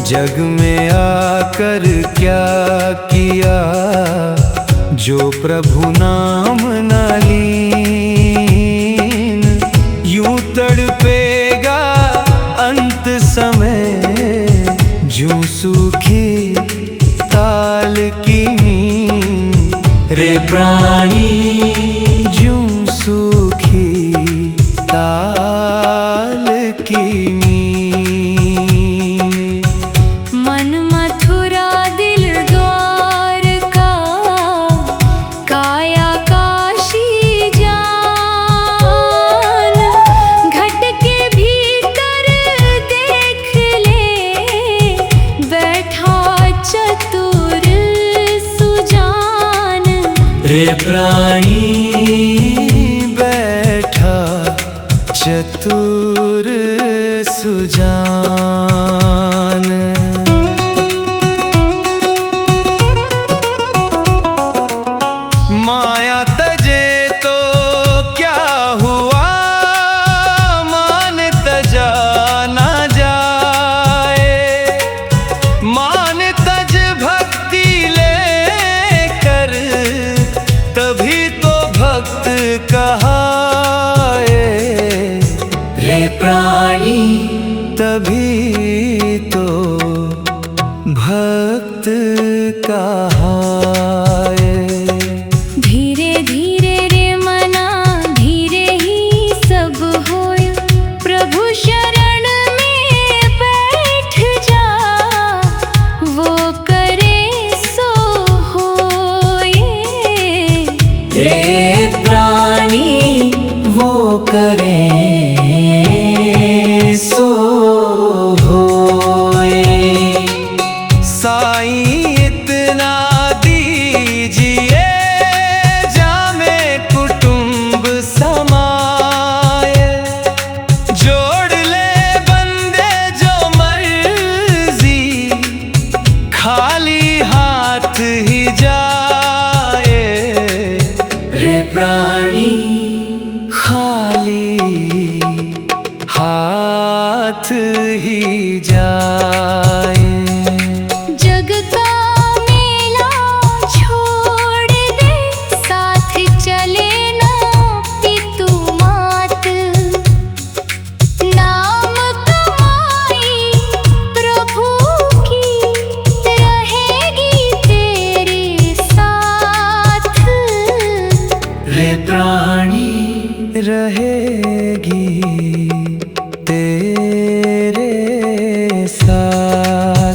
जग में आकर क्या किया जो प्रभु नाम न लीन, यूं तड़पेगा अंत समय जूं सूखी ताल की नींद। रे प्राणी जूं सूखी ताल की रे प्राणी बैठा चतुर सुजान। माया तजे तो क्या हुआ, मान तजा ना जाए। मान तज भक्ति लेकर तभी तो भक्त कहाए। रे प्राणी तभी तो भक्त कहाए। धीरे धीरे रे मना धीरे ही सब होय, प्रभु शरण में बैठ जा, वो करे सो होए। रे प्राणी वो करे सो होए। साईं इतना दीजिए जामे कुटुंब समाए। जोड़ ले बंदे जो मर्जी, खाली हाथ ही जाए। रे प्राणी खाली हाथ ही जाए। जग का मेला छोड़ दे, साथ चले ना पितु मात। नाम कमाई प्रभु की रहेगी तेरे साथ। रे प्राणी रहेगी तेरे साथ।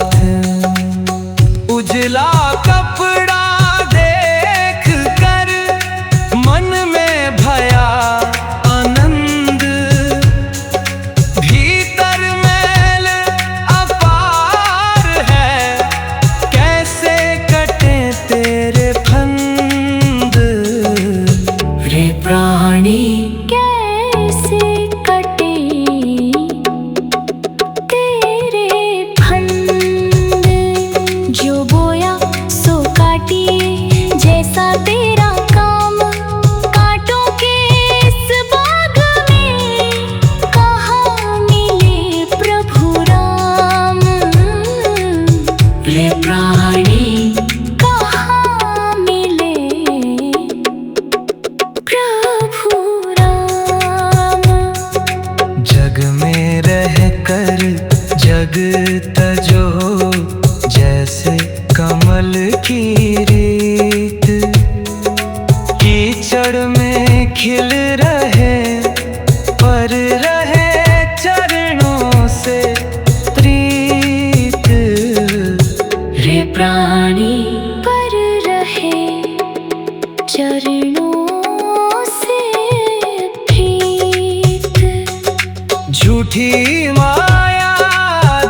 झूठी माया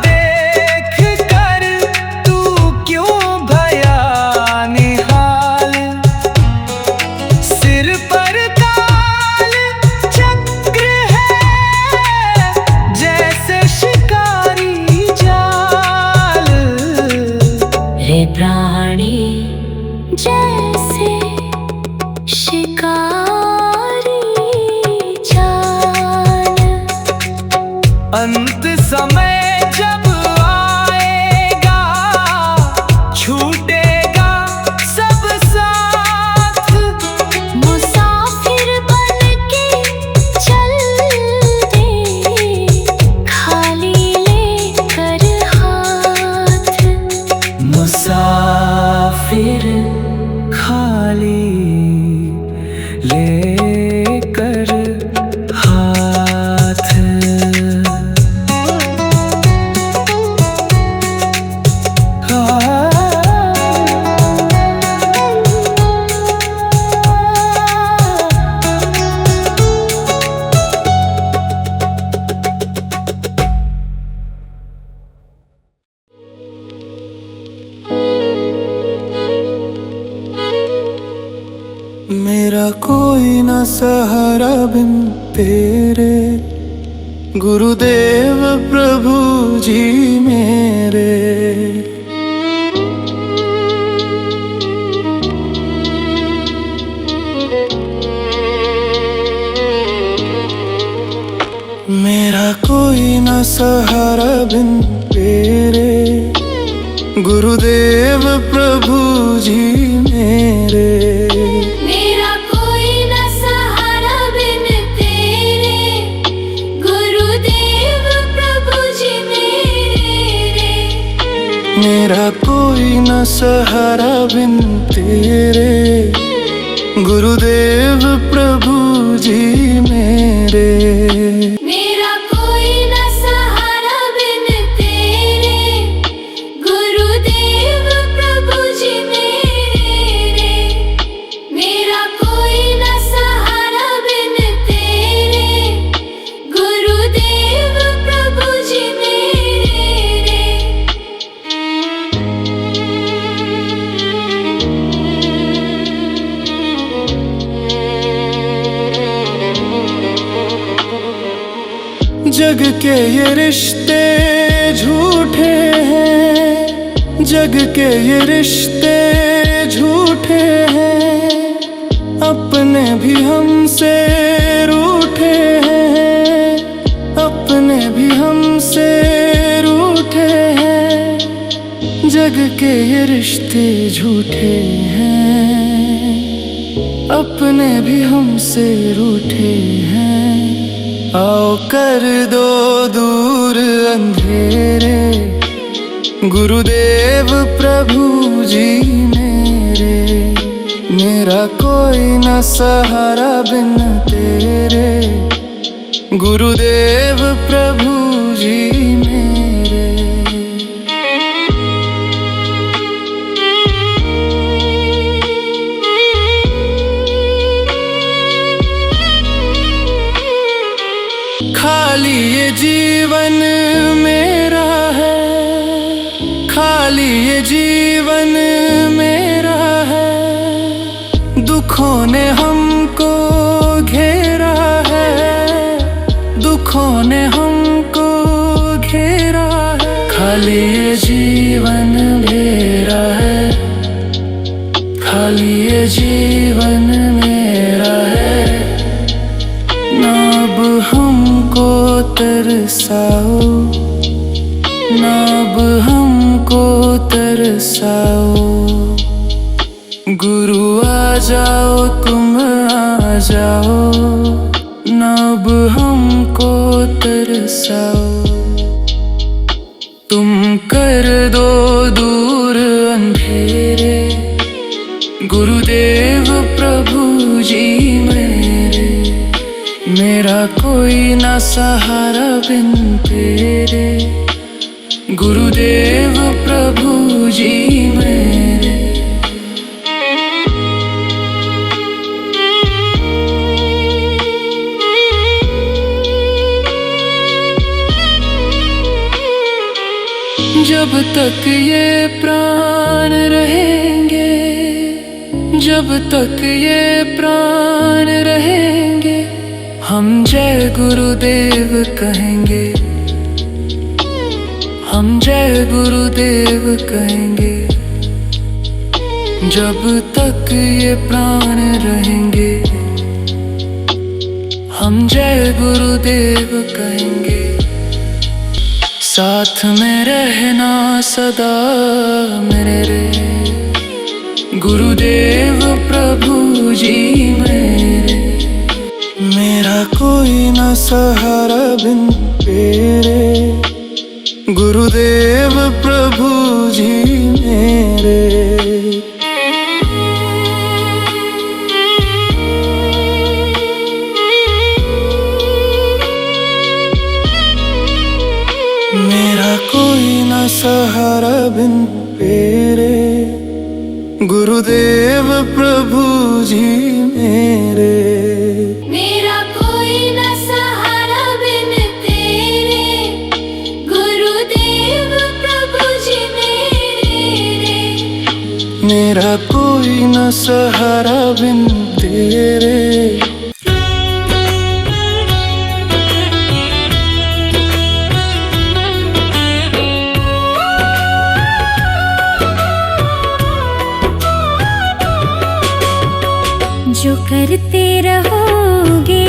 देख कर तू क्यों भया निहाल। सिर पर काल चक्र है जैसे शिकारी जाल। रे प्राणी जैसे शिकारी जाल। अंत समय जब आएगा छूटेगा सब साथ। मुसाफिर बनके चल दे खाली लेकर हाथ। मुसाफिर खाली लेकर हाथ। मेरा कोई न सहारा बिन तेरे, गुरुदेव प्रभु जी मेरे। मेरा कोई न सहारा बिन तेरे, गुरुदेव प्रभु जी मेरे। मेरा कोई न सहारा बिन तेरे, गुरुदेव प्रभु जी मेरे। मेरा कोई न सहारा बिन तेरे, गुरुदेव प्रभु जी मेरे। मेरा कोई न सहारा बिन तेरे, गुरुदेव प्रभु जी मेरे। मेरा कोई न सहारा बिन तेरे, गुरुदेव प्रभु जी मेरे। जग के ये रिश्ते झूठे हैं, जग के ये रिश्ते झूठे हैं। अपने भी हमसे रूठे हैं, अपने भी हमसे रूठे हैं। जग के ये रिश्ते झूठे हैं, अपने भी हमसे रूठे हैं। आओ कर दो दूर अंधेरे, गुरुदेव प्रभु जी मेरे। मेरा कोई न सहारा बिन तेरे, गुरुदेव प्रभु जी मेरे। खाली ये जीवन मेरा है, खाली ये जीवन मेरा है। दुखों ने हमको घेरा है, दुखों ने हमको घेरा है। खाली ये जीवन मेरा है, खाली ये जीवन मेरा है। ना अब हमको तरसाओ, ना अब हमको तरसाओ। गुरु आ जाओ, तुम आ जाओ, ना अब हमको तरसाओ। तुम कर दो दूर अंधेरे, गुरुदेव प्रभु जी मेरे। मेरा कोई ना सहारा बिन तेरे, गुरुदेव प्रभु जी मेरे। जब तक ये प्राण रहेंगे, जब तक ये प्राण रहेंगे, हम जय गुरुदेव कहेंगे, हम जय गुरुदेव कहेंगे। जब तक ये प्राण रहेंगे, हम जय गुरुदेव कहेंगे। साथ में रहना सदा मेरे, गुरुदेव प्रभु जी मेरे। मेरा कोई न सहारा बिन तेरे, गुरुदेव प्रभु जी मेरे। मेरा कोई न सहारा बिन तेरे, गुरुदेव प्रभु जी मेरे। मेरा कोई न सहारा बिन तेरे, गुरुदेव प्रभु जी मेरे। मेरा कोई न सहारा बिन तेरे। जो करते रहोगे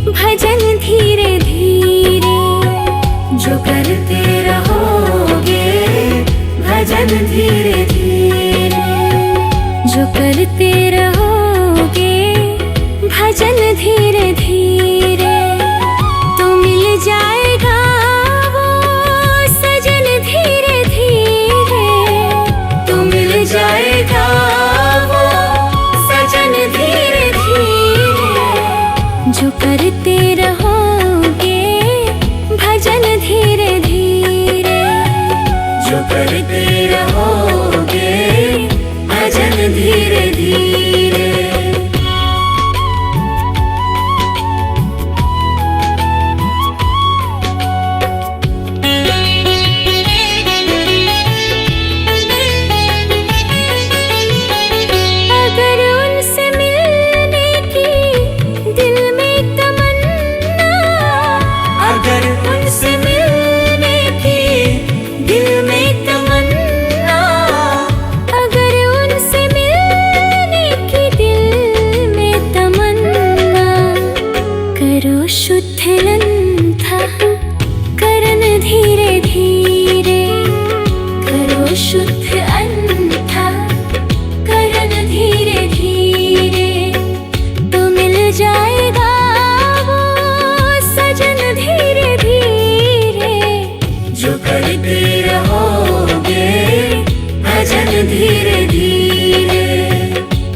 भजन धीरे धीरे, जो करते रहोगे भजन धीरे धीरे, जो करते रहोगे भजन धीरे धीरे, तो मिल जाएगा वो सजन धीरे धीरे, तो मिल जाएगा वो सजन धीरे धीरे। जो करते रहोगे भजन धीरे धीरे, जो करते रहोगे भजन धीरे धीरे। अगर उनसे मिलने की दिल में तमन्ना, अगर उनसे मिलने की दिल में तमन्ना, अगर उनसे मिलने की दिल में तमन्ना, करो शुद्ध लंथा करन धीरे धीरे, करो शुद्ध अंथा करन धीरे धीरे, तो मिल जाएगा वो सजन धीरे धीरे। जो करते रहोगे भजन धीरे धीरे,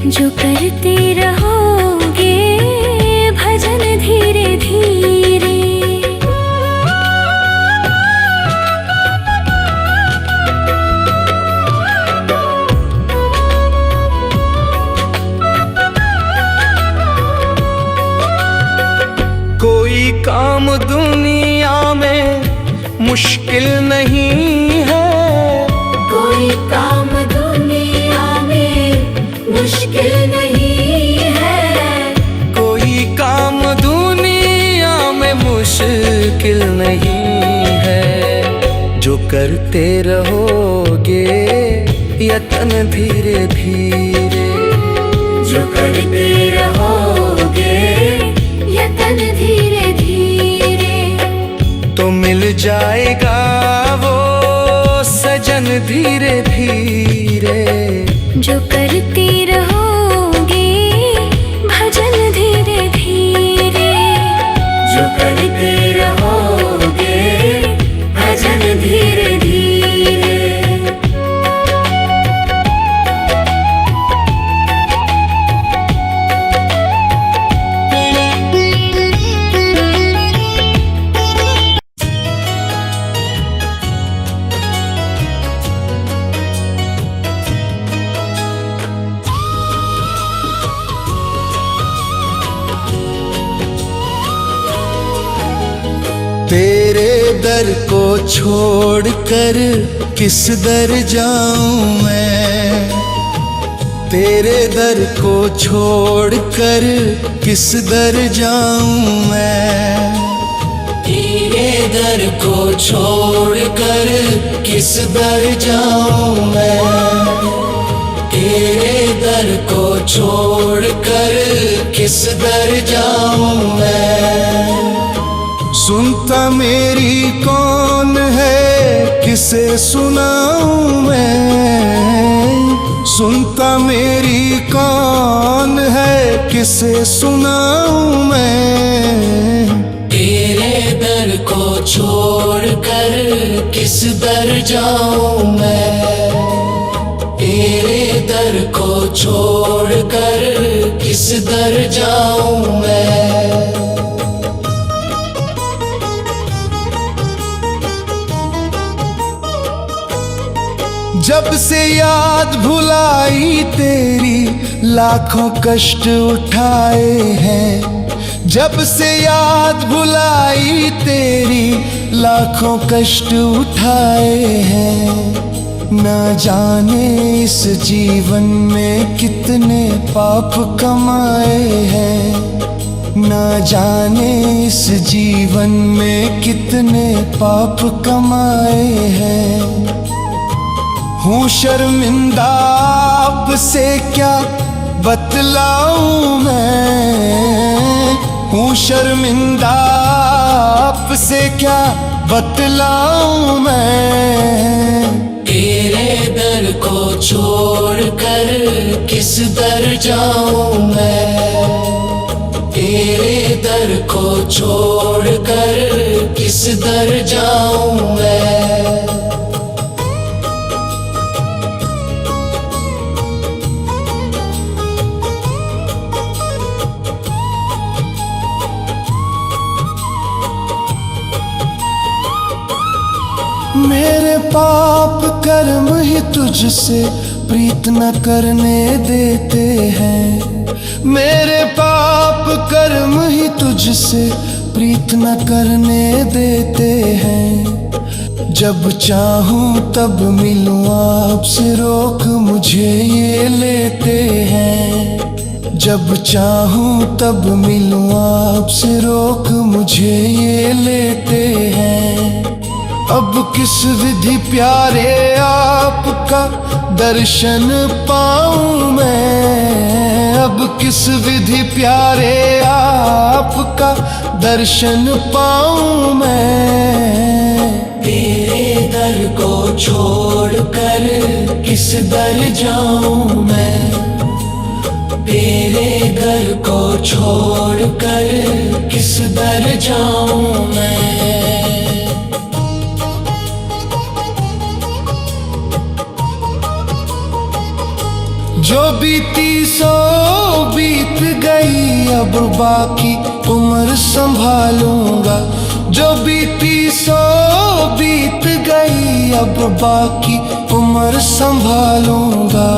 जो करते रहोगे भजन धीरे धीरे। कोई काम दुनिया में मुश्किल नहीं है, कोई काम दुनिया में मुश्किल नहीं है, कोई काम दुनिया में मुश्किल नहीं है। जो करते रहोगे यतन धीरे धीरे, जो करते रहोगे यतन धीरे धीरे, तो मिल जाएगा वो सजन धीरे धीरे। जो करते रहोगे भजन धीरे धीरे, जो करते रहोगे भजन धीरे धीरे। तेरे दर को छोड़कर किस दर जाऊं मैं, तेरे दर को छोड़कर किस दर जाऊं मैं, तेरे दर को छोड़कर किस दर जाऊं मैं, तेरे दर को छोड़कर किस दर जाऊं मैं। सुनता मेरी कौन है किसे सुनाऊं मैं, सुनता मेरी कौन है किसे सुनाऊं मैं, तेरे दर को छोड़कर किस दर जाऊं मैं, तेरे दर को छोड़कर किस दर जाऊं मैं। जब से याद भुलाई तेरी लाखों कष्ट उठाए हैं, जब से याद भुलाई तेरी लाखों कष्ट उठाए हैं। ना जाने इस जीवन में कितने पाप कमाए हैं, ना जाने इस जीवन में कितने पाप कमाए हैं। हूँ शर्मिंदा आपसे क्या बतलाऊं मैं, हूँ शर्मिंदा आपसे क्या बतलाऊं मैं, तेरे दर को छोड़कर किस दर जाऊं मैं, तेरे दर को छोड़कर किस दर जाऊं मैं। मेरे पाप कर्म ही तुझसे प्रीत न करने देते हैं, मेरे पाप कर्म ही तुझसे प्रीत न करने देते हैं। जब चाहूं तब मिलूं आपसे रोक मुझे ये लेते हैं, जब चाहूं तब मिलूं आपसे रोक मुझे ये लेते हैं। अब किस विधि प्यारे आपका दर्शन पाऊं मैं, अब किस विधि प्यारे आपका दर्शन पाऊं मैं, तेरे दर को छोड़कर किस दर जाऊं मैं, तेरे दर को छोड़कर किस दर जाऊं मैं। जो बीती सो बीत गई अब बाकी उम्र संभालूंगा, जो बीती सो बीत गई अब बाकी उम्र संभालूंगा।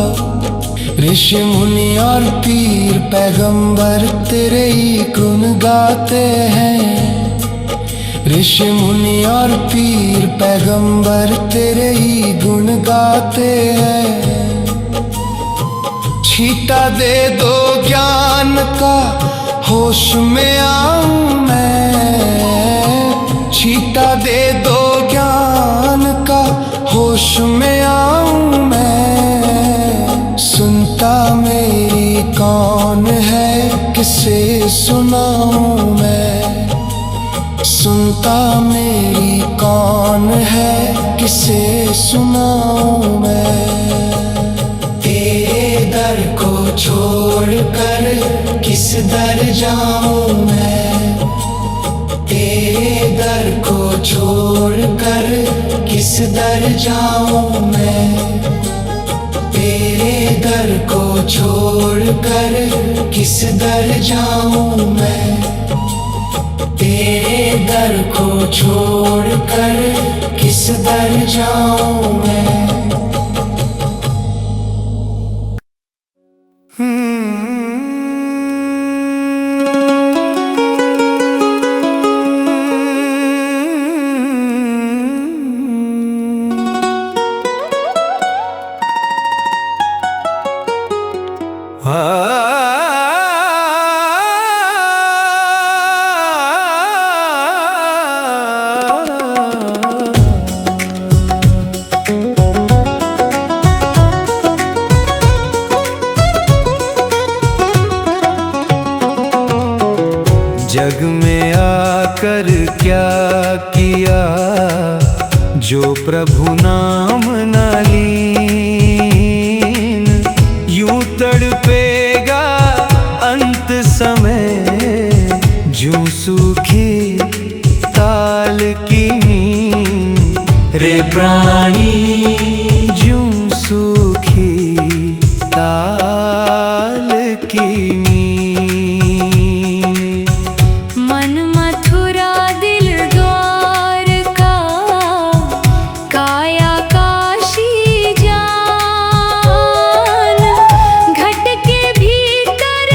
ऋषि मुनि और पीर पैगंबर तेरे ही गुण गाते हैं, ऋषि मुनि और पीर पैगंबर तेरे ही गुण गाते हैं। छीटा दे दो ज्ञान का होश में आऊं मैं, छीटा दे दो ज्ञान का होश में आऊं मैं। सुनता मेरी कौन है किसे सुनाऊं मैं, सुनता मेरी कौन है किसे सुनाऊं मैं। तेरे दर को छोड़कर किस दर जाऊं मैं, तेरे दर को छोड़कर किस दर जाऊं मैं, तेरे दर को छोड़कर किस दर जाऊं मैं, तेरे दर को छोड़कर किस दर जाऊं मैं। किया जो प्रभु नाम न लीन, यूं तड़पेगा अंत समय जूं सूखी ताल की नींद। रे प्राणी जूं सूखी ताल की नींद। मन मथुरा दिल द्वारका, काया काशी जान। घट के भीतर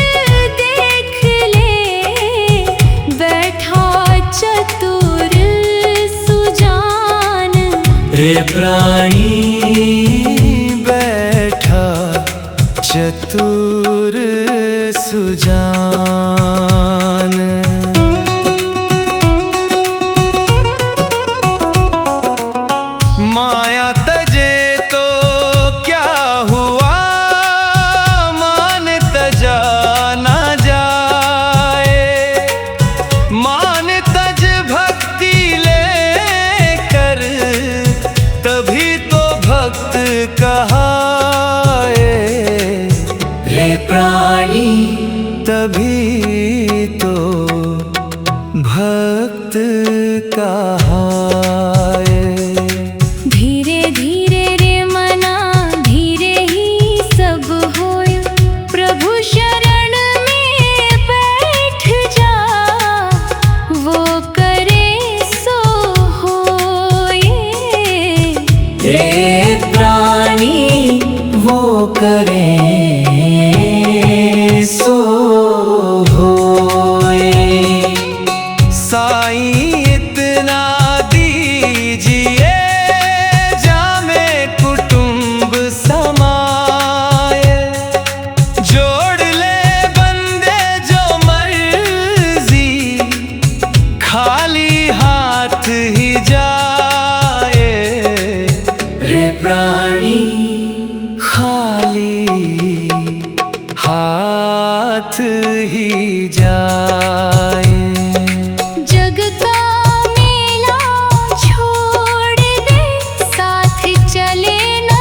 देख ले, बैठा चतुर सुजान। रे प्राणी बैठा चतुर सुजान। माया तजे तो क्या हुआ, मान तजा ना जाए। मान तज भक्ति लेकर, तभी तो भक्त कहाए। रे प्राणी तभी तो भक्त कहाए। धीरे धीरे रे मना, धीरे ही सब होय। प्रभु शरण में बैठ जा, वो करे सो होए। रे प्राणी वो करे सो होए। साईं इतना दीजिए, जामे कुटुंब समाए। जोड़ ले बंदे जो मर्जी, खाली हाथ ही जाए। रे प्राणी खाली हाथ ही जाए। जग का मेला छोड़ दे, साथ चले ना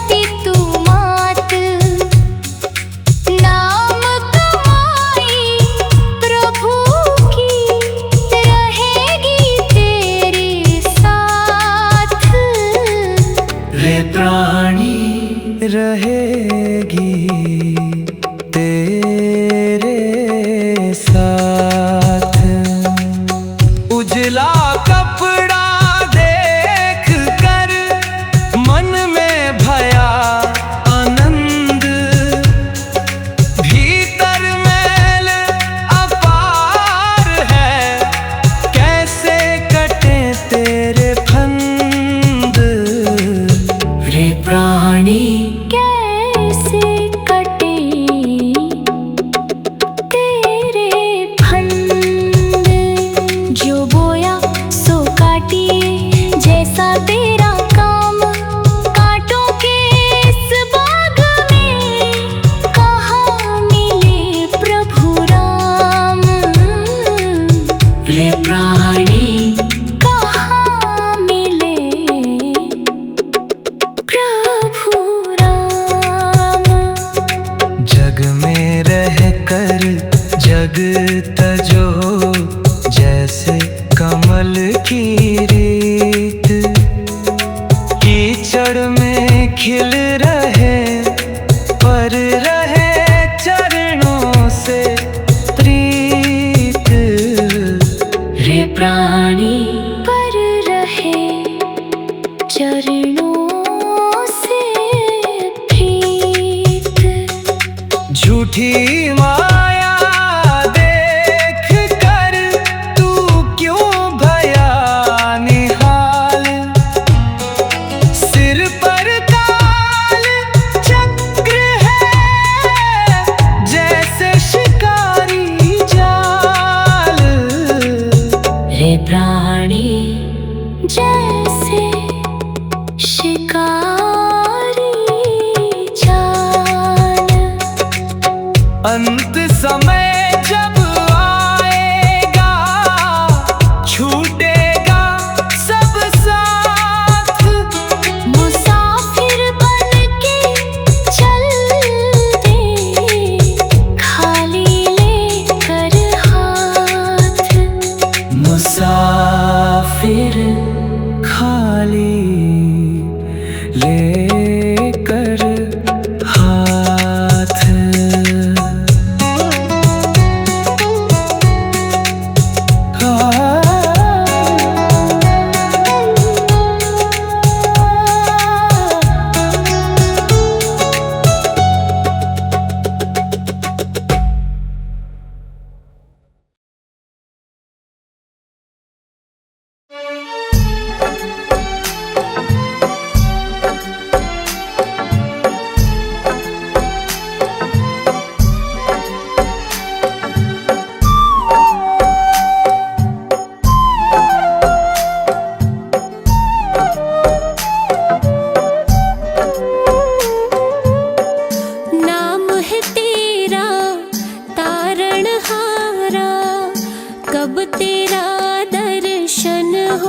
पितु मात। नाम कमाई प्रभु की, रहेगी तेरे साथ। रे प्राणी रहेगी तेरे साथ। उजला कपड़ा देख कर मन में भया आनंद। भीतर मैल अपार है, कैसे कटे तेरे फंद। रे प्राणी कैसे कटे तेरे फंद। जो बोया सो काटिए, जैसा तेरा काम। कांटों के इस बाग में, कहाँ मिले प्रभु राम। रे प्राणी कहाँ मिले प्रभु राम। जग में रह कर जग तजो, जैसे कमल की रीत। कीचड़ में खिल रहे, पर रहे चरणों से प्रीत। रे प्राणी पर रहे चरणों से प्रीत। झूठी माया देख कर तू क्यों भया निहाल। सिर पर काल चक्र है, जैसे शिकारी जाल। रे प्राणी जैसे शिकारी जाल। अंत समय जब आएगा, छूटेगा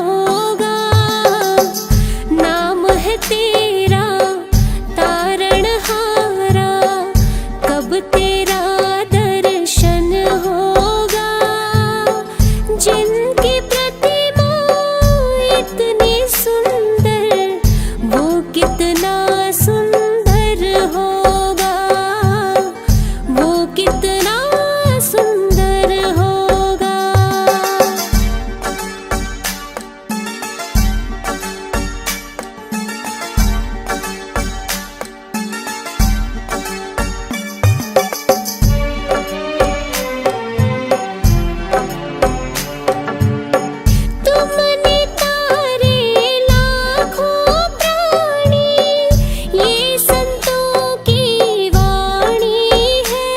होगा। नाम है तेरा तारणहारा, कब तेरा दर्शन होगा। जिनकी प्रतिमा इतनी सुंदर, वो कितना सुंदर होगा, वो कितना सुंदर होगा। तुमने तारे लाखों प्राणी, ये संतों की वाणी है।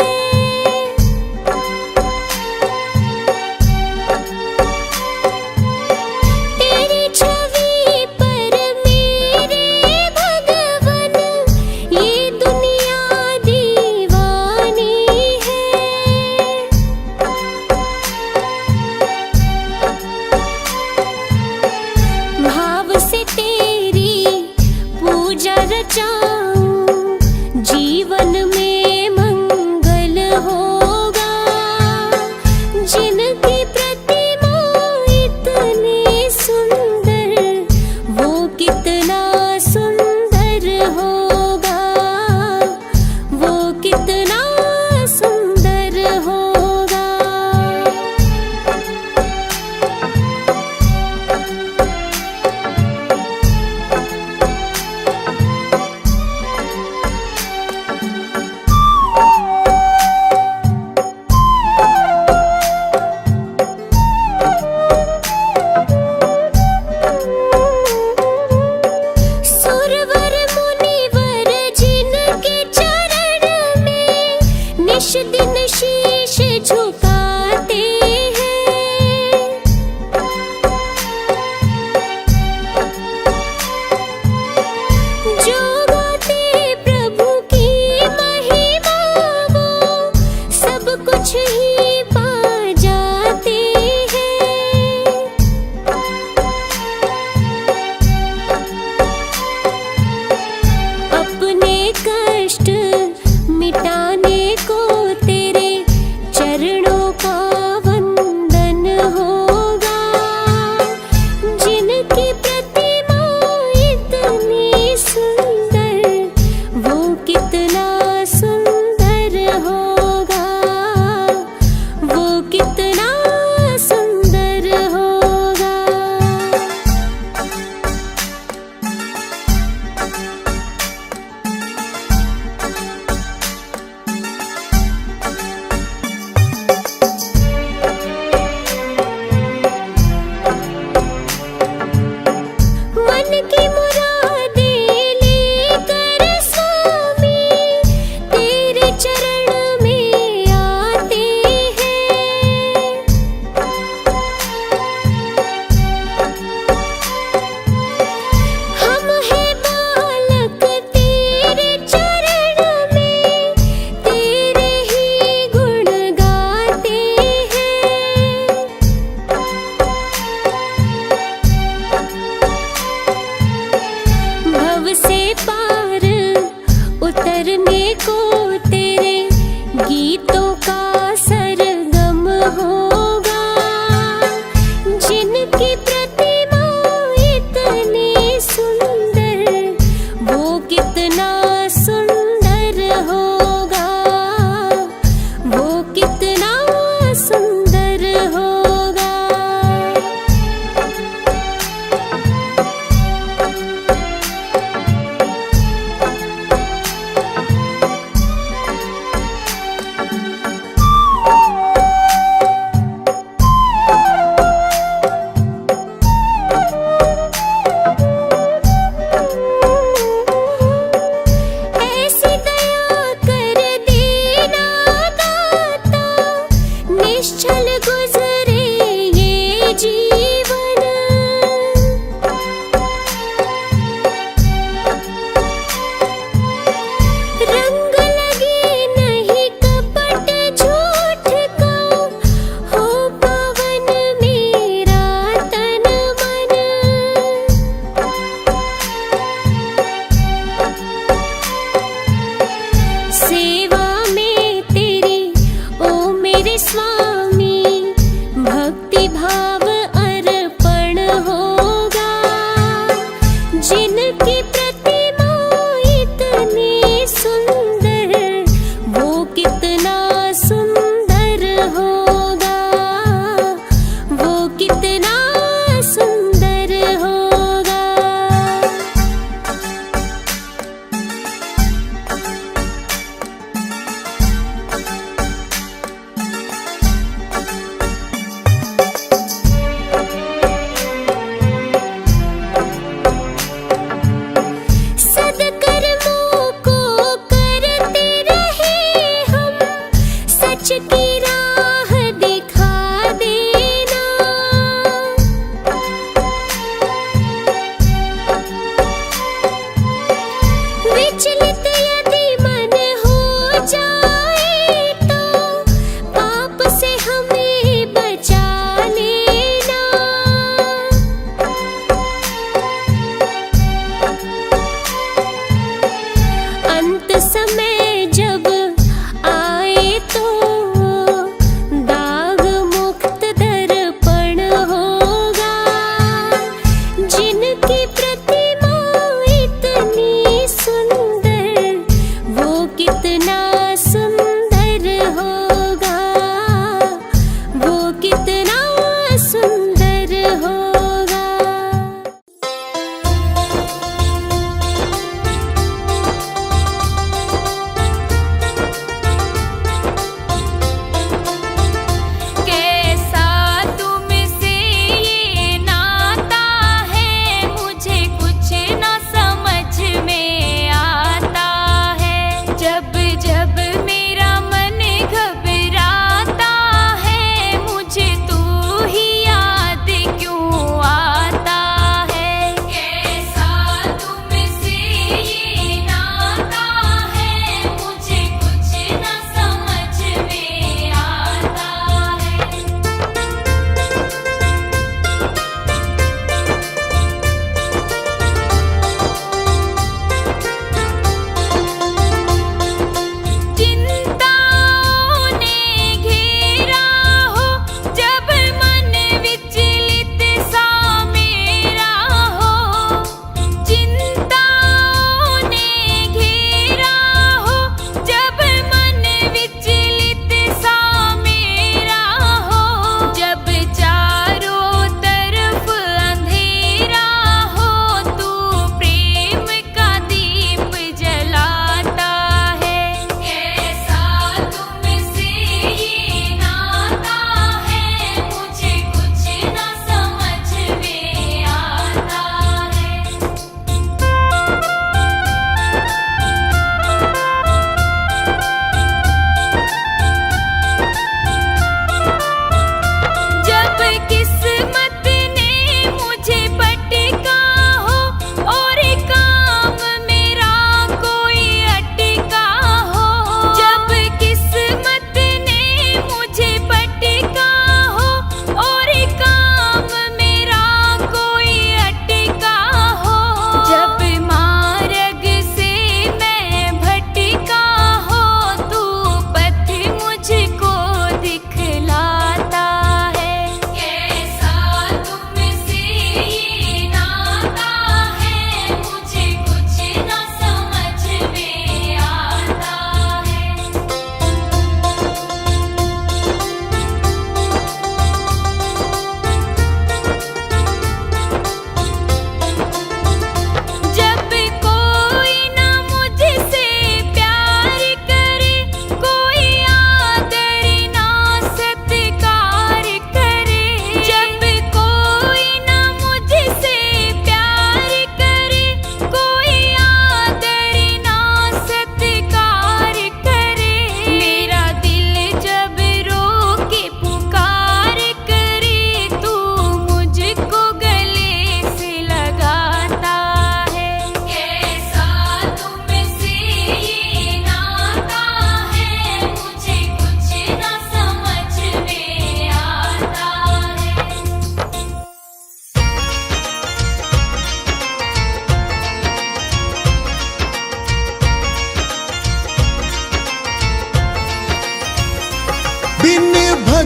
तेरी छवि पर मेरे भगवन, ये दुनिया दीवानी है। भाव से तेरी पूजा रचाऊं, जीवन में मंगल होगा। जिनकी प्रतिमा इतनी सुंदर, वो कितना सुंदर होगा, वो कितना सुंदर होगा।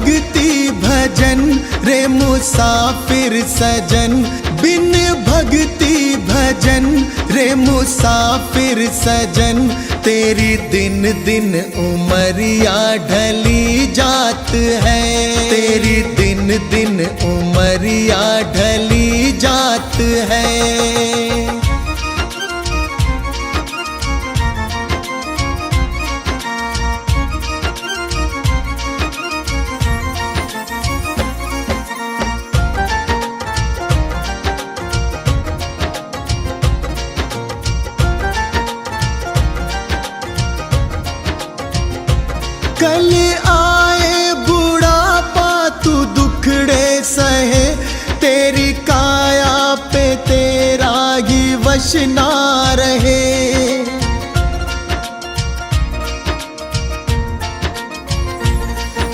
भक्ति भजन रे मुसाफिर सजन, बिन भक्ति भजन रे मुसाफिर सजन, तेरी दिन दिन उमरिया ढली जात है, तेरी दिन दिन उमरिया ढली जात है। कल आए बुढ़ापा तू दुखड़े सहे, तेरी काया पे तेरा ही वश ना रहे।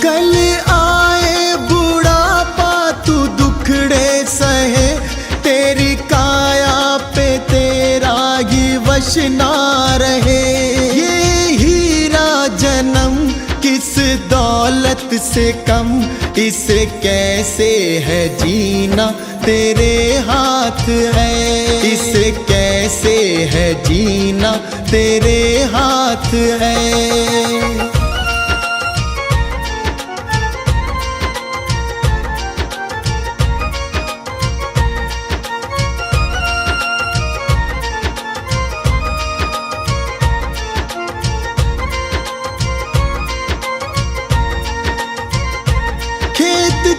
कल आए बुढ़ापा तू दुखड़े सहे, तेरी काया पे तेरा ही वश ना रहे। ये हीरा जन्म किस दौलत से कम, इसे कैसे है जीना तेरे हाथ है, इसे कैसे है जीना तेरे हाथ है।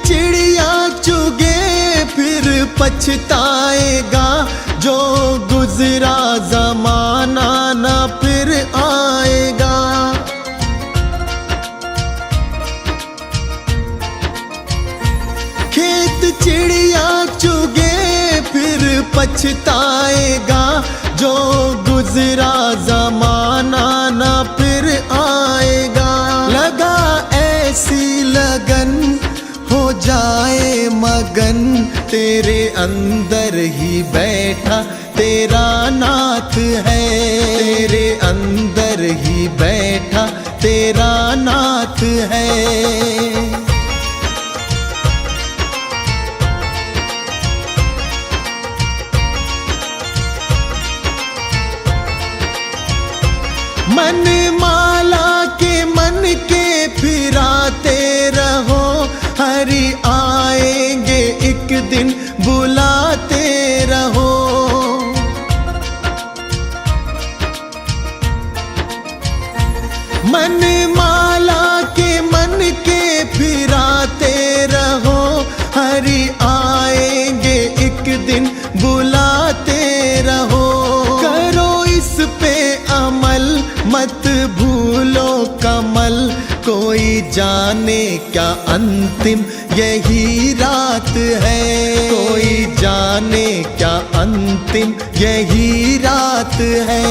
चिड़िया चुगे फिर पछताएगा, जो गुजरा जमाना न फिर आएगा। खेत चिड़िया चुगे फिर पछताएगा, जो गुजरा जमाना न फिर आएगा। लगा ऐसी लगन हो जाए मगन, तेरे अंदर ही बैठा तेरा नाथ है, तेरे अंदर ही बैठा तेरा नाथ है। मन माला के मन के फिराते रहो, हरि आएंगे एक दिन बुलाते रहो। मन माला के मन के फिराते रहो, हरि आएंगे एक दिन बुलाते रहो। करो इस पे अमल मत भूलो कमल, कोई जाने क्या अंतिम यही रात है, कोई जाने क्या अंतिम यही रात है।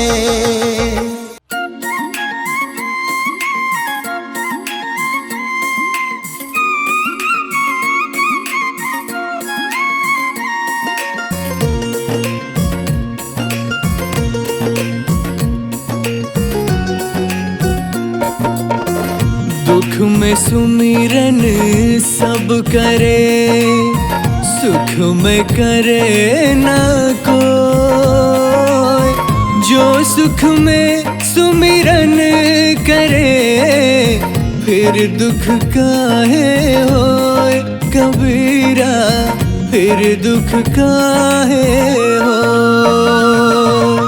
दुख में सुमिरन सब करे, सुख में करे न कोई, जो सुख में सुमिरन करे, फिर दुख काहे होए कबीरा, फिर दुख काहे होए।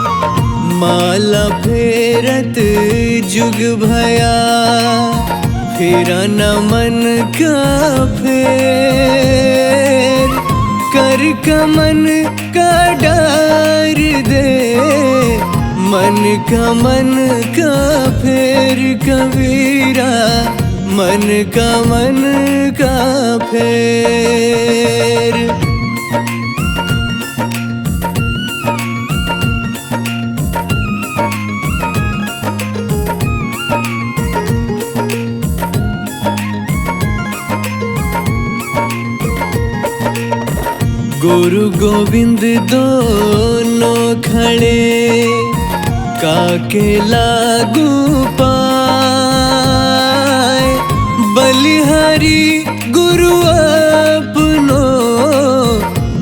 माला फेरत जुग भया, फिर न मन का फेर, कर का मन का डर दे, मन का फेर कबीरा, मन का फेर। गुरु गोविंद दोनों खड़े, काके लागू पाए, बलिहारी बलिहारी गुरु अपनो,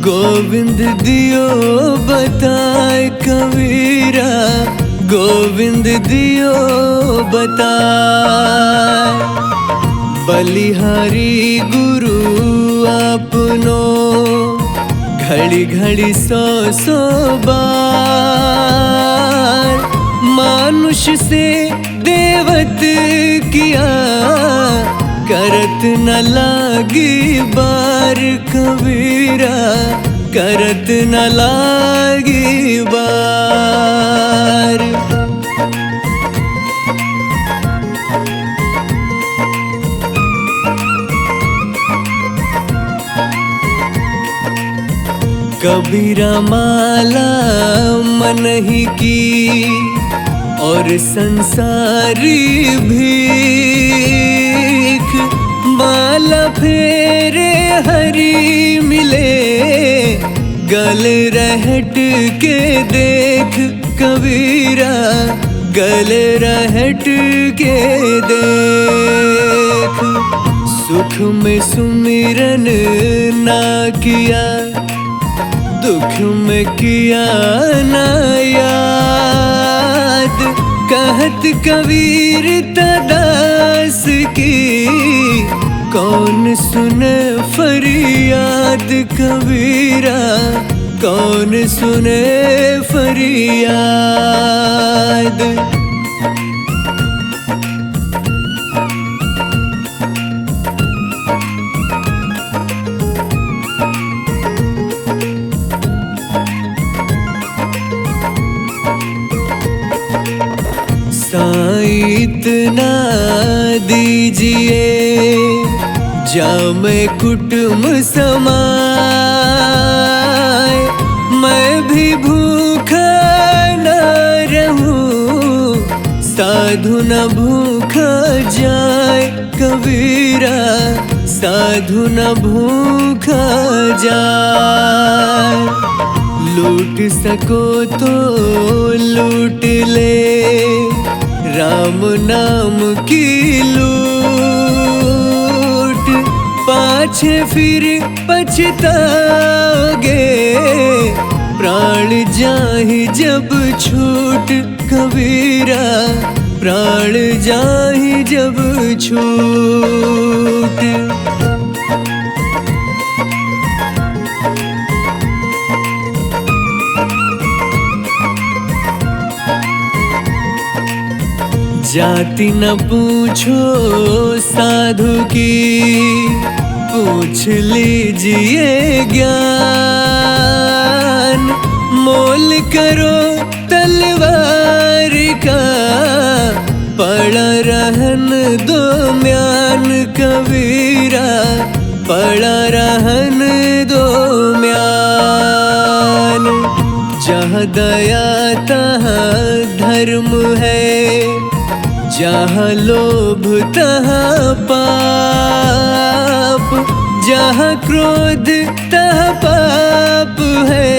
गोविंद दियो बताए कबीरा, गोविंद दियो बताए। बलिहारी गुरु अपनो, घड़ी घड़ी सौ सौ बार, मानुष से देवत किया, करत न लागी बार कबीरा, करत न लागी बार। कबीरा माला मन ही की, और संसारी भीख, माला फेरे हरी मिले, गल रहट के देख कबीरा, गल रहट के देख। सुख में सुमिरन ना किया, दुख में किया ना याद, कहत कबीर तदास की, कौन सुने फरियाद कबीरा, कौन सुने फरियाद। साईं इतना दीजिए, जामे कुटुम्ब समाए, मैं भी भूखा न रहूं, साधु न भूखा जाए कबीरा, साधु न भूखा जाए। लूट सको तो लूट ले, राम नाम की लूट, पाछे फिर पछताओगे, प्राण जाहि जब छूट कबीरा, प्राण जाहि जब छूट। जाति न पूछो साधु की, पूछ लीजिए ज्ञान, मोल करो तलवार का, पड़ा रहन दो म्यान कबीरा, पड़ा रहन दो म्यान। जहाँ दया तहाँ धर्म है, जहाँ लोभ तहाँ पाप, जहाँ क्रोध तहाँ पाप है,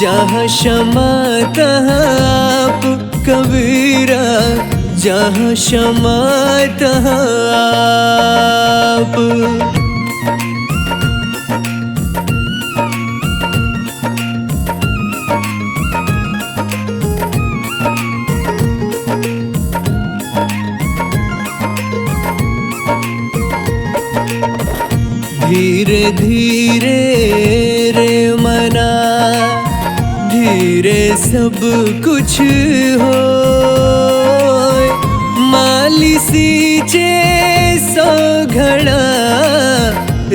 जहाँ क्षमा तहाँ आप कबीरा, जहाँ क्षमा तहाँ आप। धीरे धीरे रे मना, धीरे सब कुछ हो, माली सींचे सौ घड़ा,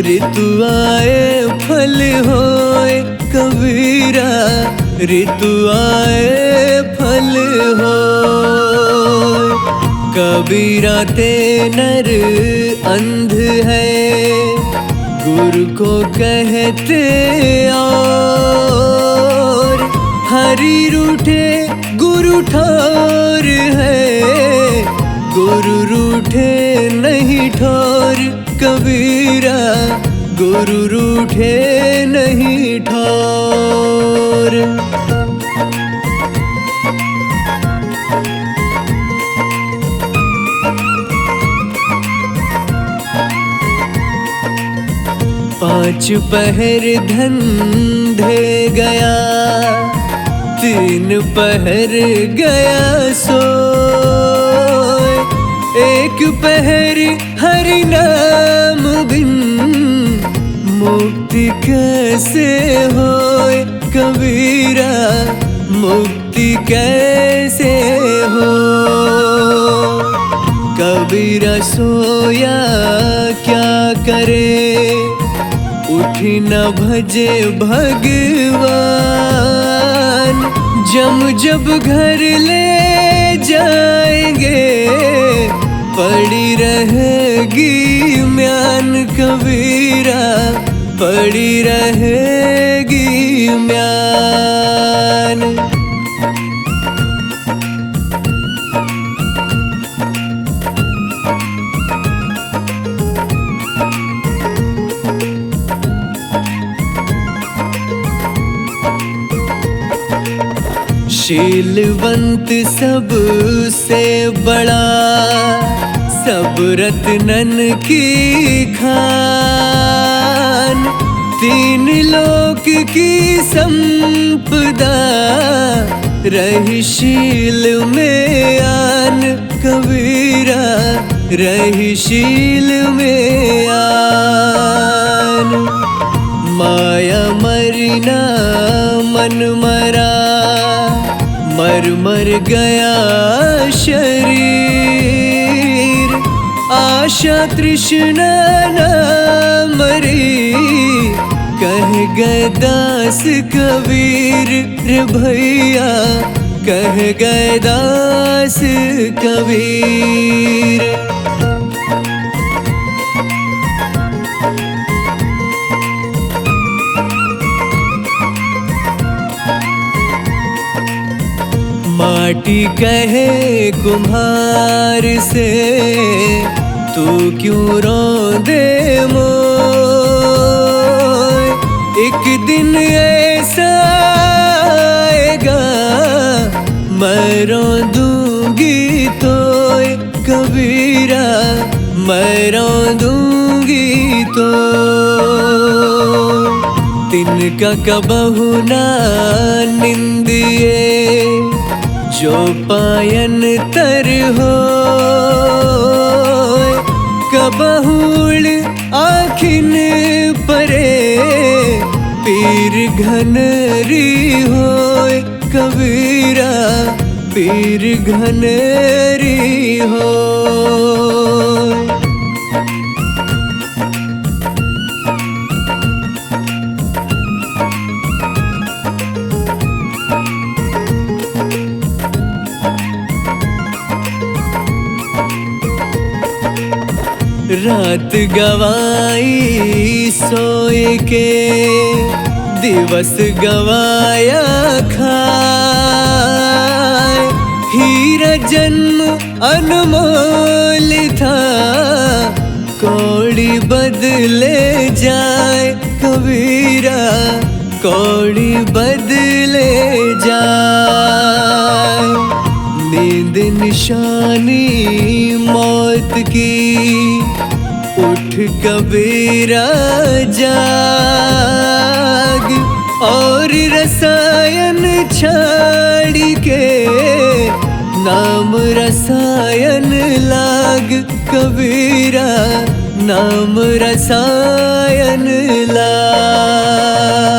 ऋतु आए फल होए कबीरा, ऋतु आए फल होए। कबीरा ते नर अंध है, गुरु को कहते और, हरि रूठे गुरु ठोर है, गुरु रूठे नहीं ठोर कबीरा, गुरु रूठे नहीं ठोर। 5 पहर धंधे गया, 3 पहर गया सोए। 1 पहर हरि नाम बिन मुक्ति कैसे होए कबीरा, मुक्ति कैसे हो। कबीरा सोया क्या करे, उठी न भजे भगवान। जब घर ले जाएंगे, पड़ी रहेगी म्यान कबीरा, पड़ी रहेगी म्यान। शीलवंत सबसे बड़ा, सब रत्नन की खान। 3 लोक की संपदा, रही शील में आन कबीरा, रही शील में आन। माया मरना मन मरा, मर गया शरीर। आशा तृष्णा न मरी, कह गए दास कबीर रे भैया, कह गए दास कबीर। माटी कहे कुम्हार से, तू क्यों रोंदे मोय। एक दिन ऐसा आएगा, मैं रोंदूंगी तोय कबीरा, मैं रोंदूंगी तो। तिनका कबहू ना निंदिए, जो पायन तर हो। कबहूल आखिन परे, पीर घनरी होय कबीरा, पीर घनरी होय। रात गवाई सोए के, दिवस गवाया खाए। हीरा जन्म अनमोल था, कौड़ी बदले जाए कबीरा, कौड़ी बदले जाए। नींद निशानी मौत की, उठ कबीरा जाग। और रसायन छाड़ के, नाम रसायन लाग कबीरा, नाम रसायन लाग।